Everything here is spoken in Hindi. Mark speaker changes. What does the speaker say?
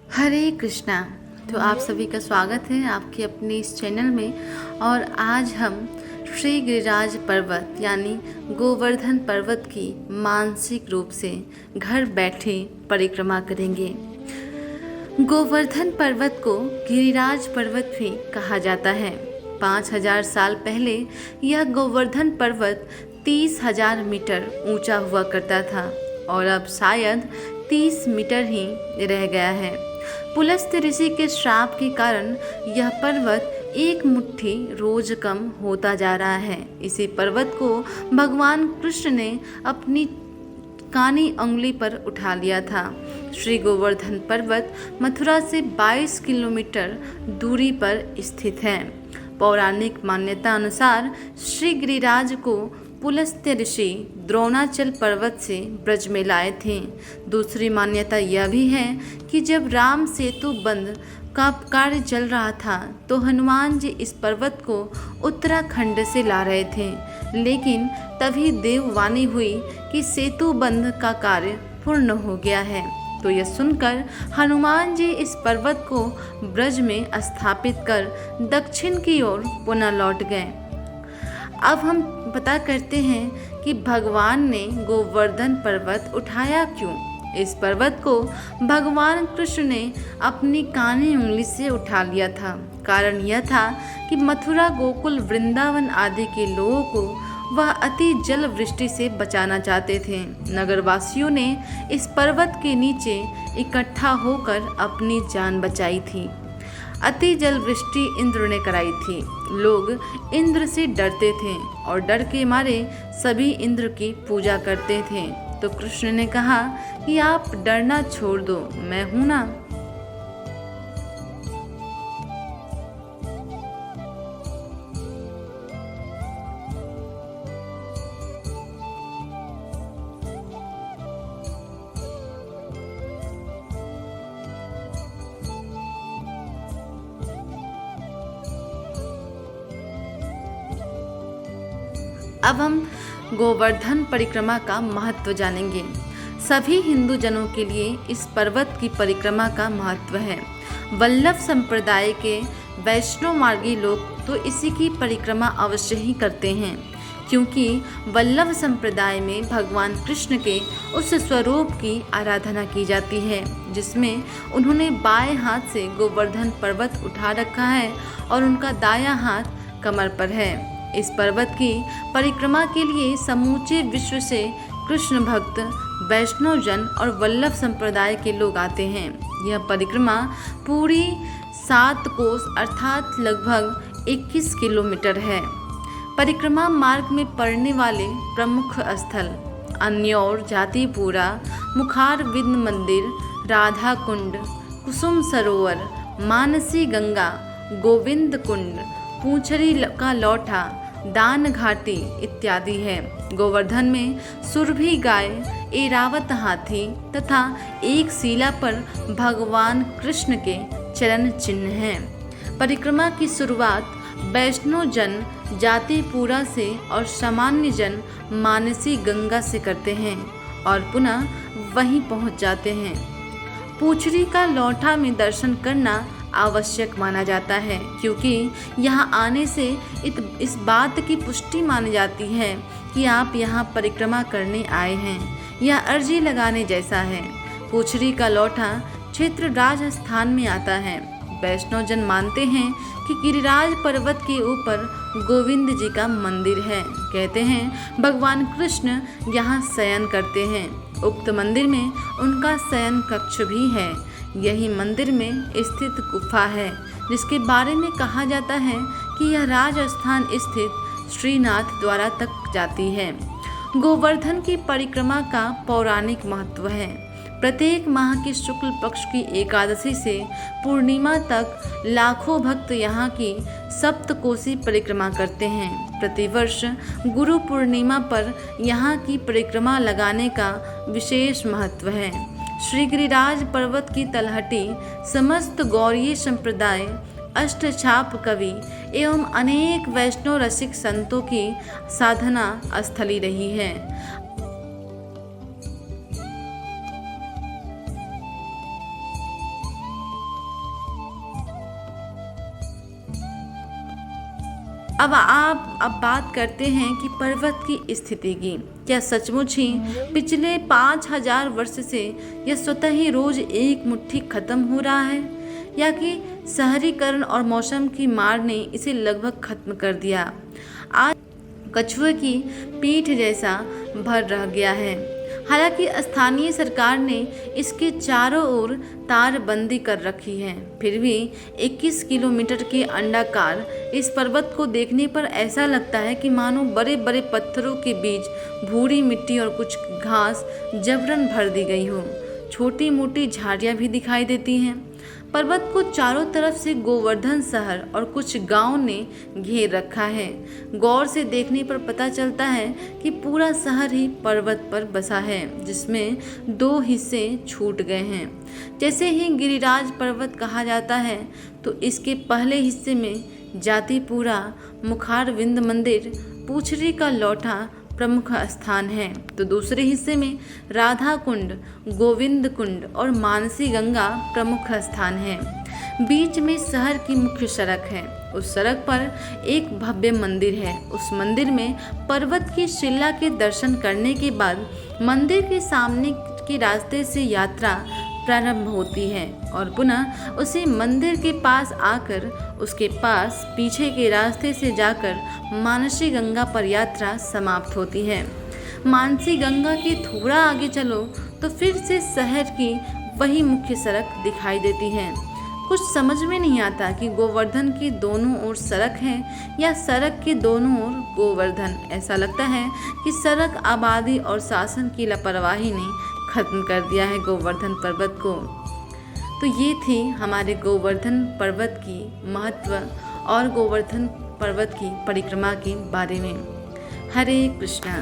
Speaker 1: हरे कृष्णा। तो आप सभी का स्वागत है आपके अपने इस चैनल में। और आज हम श्री गिरिराज पर्वत यानी गोवर्धन पर्वत की मानसिक रूप से घर बैठे परिक्रमा करेंगे। गोवर्धन पर्वत को गिरिराज पर्वत भी कहा जाता है। 5000 साल पहले यह गोवर्धन पर्वत 30,000 मीटर ऊंचा हुआ करता था और अब शायद 30 मीटर ही रह गया है। पुलस्त्य ऋषि के श्राप के कारण यह पर्वत एक मुट्ठी रोज कम होता जा रहा है। इसी पर्वत को भगवान कृष्ण ने अपनी कानी उंगली पर उठा लिया था। श्री गोवर्धन पर्वत मथुरा से 22 किलोमीटर दूरी पर स्थित है। पौराणिक मान्यता अनुसार श्री गिरिराज को पुलस्त्य ऋषि द्रोणाचल पर्वत से ब्रज में लाए थे। दूसरी मान्यता यह भी है कि जब राम सेतु बंध का कार्य चल रहा था तो हनुमान जी इस पर्वत को उत्तराखंड से ला रहे थे, लेकिन तभी देववाणी हुई कि सेतु बंध का कार्य पूर्ण हो गया है। तो यह सुनकर हनुमान जी इस पर्वत को ब्रज में स्थापित कर दक्षिण की ओर पुनः लौट गए। अब हम पता करते हैं कि भगवान ने गोवर्धन पर्वत उठाया क्यों। इस पर्वत को भगवान कृष्ण ने अपनी कानी उंगली से उठा लिया था। कारण यह था कि मथुरा, गोकुल, वृंदावन आदि के लोगों को वह अति जल वृष्टि से बचाना चाहते थे। नगरवासियों ने इस पर्वत के नीचे इकट्ठा होकर अपनी जान बचाई थी। अति जल वृष्टि इंद्र ने कराई थी। लोग इंद्र से डरते थे और डर के मारे सभी इंद्र की पूजा करते थे। तो कृष्ण ने कहा कि आप डरना छोड़ दो, मैं हूं ना। अब हम गोवर्धन परिक्रमा का महत्व जानेंगे। सभी हिंदू जनों के लिए इस पर्वत की परिक्रमा का महत्व है। वल्लभ संप्रदाय के वैष्णव मार्गी लोग तो इसी की परिक्रमा अवश्य ही करते हैं, क्योंकि वल्लभ संप्रदाय में भगवान कृष्ण के उस स्वरूप की आराधना की जाती है जिसमें उन्होंने बाएं हाथ से गोवर्धन पर्वत उठा रखा है और उनका दायां हाथ कमर पर है। इस पर्वत की परिक्रमा के लिए समूचे विश्व से कृष्ण भक्त, वैष्णव जन और वल्लभ संप्रदाय के लोग आते हैं। यह परिक्रमा पूरी 7 कोस अर्थात लगभग 21 किलोमीटर है। परिक्रमा मार्ग में पड़ने वाले प्रमुख स्थल अन्यौर, जातिपुरा, मुखारविंद मंदिर, राधा कुंड, कुसुम सरोवर, मानसी गंगा, गोविंद कुंड, पूंछरी का लौठा, दान घाटी इत्यादि है। गोवर्धन में सुरभि गाय, ऐरावत हाथी तथा एक शिला पर भगवान कृष्ण के चरण चिन्ह हैं। परिक्रमा की शुरुआत वैष्णव जन जातिपुरा से और सामान्य जन मानसी गंगा से करते हैं और पुनः वहीं पहुंच जाते हैं। पूंछरी का लौठा में दर्शन करना आवश्यक माना जाता है, क्योंकि यहाँ आने से इस बात की पुष्टि मानी जाती है कि आप यहाँ परिक्रमा करने आए हैं। यह अर्जी लगाने जैसा है। पूंछरी का लौठा क्षेत्र राजस्थान में आता है। वैष्णव जन मानते हैं कि गिरिराज पर्वत के ऊपर गोविंद जी का मंदिर है। कहते हैं भगवान कृष्ण यहाँ शयन करते हैं। उक्त मंदिर में उनका शयन कक्ष भी है। यही मंदिर में स्थित गुफा है जिसके बारे में कहा जाता है कि यह राजस्थान स्थित श्रीनाथ द्वारा तक जाती है। गोवर्धन की परिक्रमा का पौराणिक महत्व है। प्रत्येक माह की शुक्ल पक्ष की एकादशी से पूर्णिमा तक लाखों भक्त यहाँ की सप्तकोसी परिक्रमा करते हैं। प्रतिवर्ष गुरु पूर्णिमा पर यहाँ की परिक्रमा लगाने का विशेष महत्व है। श्री गिरिराज पर्वत की तलहटी समस्त गौड़ीय संप्रदाय, अष्टछाप कवि एवं अनेक वैष्णव रसिक संतों की साधना स्थली रही है। अब बात करते हैं कि पर्वत की स्थिति की। क्या सचमुच ही पिछले 5000 वर्ष से यह स्वतः ही रोज एक मुट्ठी खत्म हो रहा है, या कि शहरीकरण और मौसम की मार ने इसे लगभग खत्म कर दिया? आज कछुए की पीठ जैसा भर रह गया है। हालांकि स्थानीय सरकार ने इसके चारों ओर तारबंदी कर रखी है, फिर भी 21 किलोमीटर के अंडाकार इस पर्वत को देखने पर ऐसा लगता है कि मानो बड़े बड़े पत्थरों के बीच भूरी मिट्टी और कुछ घास जबरन भर दी गई हो। छोटी मोटी झाड़ियाँ भी दिखाई देती हैं। पर्वत को चारों तरफ से गोवर्धन शहर और कुछ गांव ने घेर रखा है। गौर से देखने पर पता चलता है कि पूरा शहर ही पर्वत पर बसा है, जिसमें 2 हिस्से छूट गए हैं। जैसे ही गिरिराज पर्वत कहा जाता है तो इसके पहले हिस्से में जातिपुरा, मुखारविंद मंदिर, पूछरी का लौठा प्रमुख स्थान है, तो दूसरे हिस्से में राधा कुंड, गोविंद कुंड और मानसी गंगा प्रमुख स्थान है। बीच में शहर की मुख्य सड़क है। उस सड़क पर एक भव्य मंदिर है। उस मंदिर में पर्वत की शिला के दर्शन करने के बाद मंदिर के सामने के रास्ते से यात्रा प्रारंभ होती है और पुनः उसी मंदिर के पास आकर उसके पास पीछे के रास्ते से जाकर मानसी गंगा पर यात्रा समाप्त होती है। मानसी गंगा के थोड़ा आगे चलो तो फिर से शहर की वही मुख्य सड़क दिखाई देती है। कुछ समझ में नहीं आता कि गोवर्धन की दोनों ओर सड़क है या सड़क के दोनों ओर गोवर्धन। ऐसा लगता है कि सड़क, आबादी और शासन की लापरवाही ने खत्म कर दिया है गोवर्धन पर्वत को। तो ये थी हमारे गोवर्धन पर्वत की महत्व और गोवर्धन पर्वत की परिक्रमा के बारे में। हरे कृष्णा।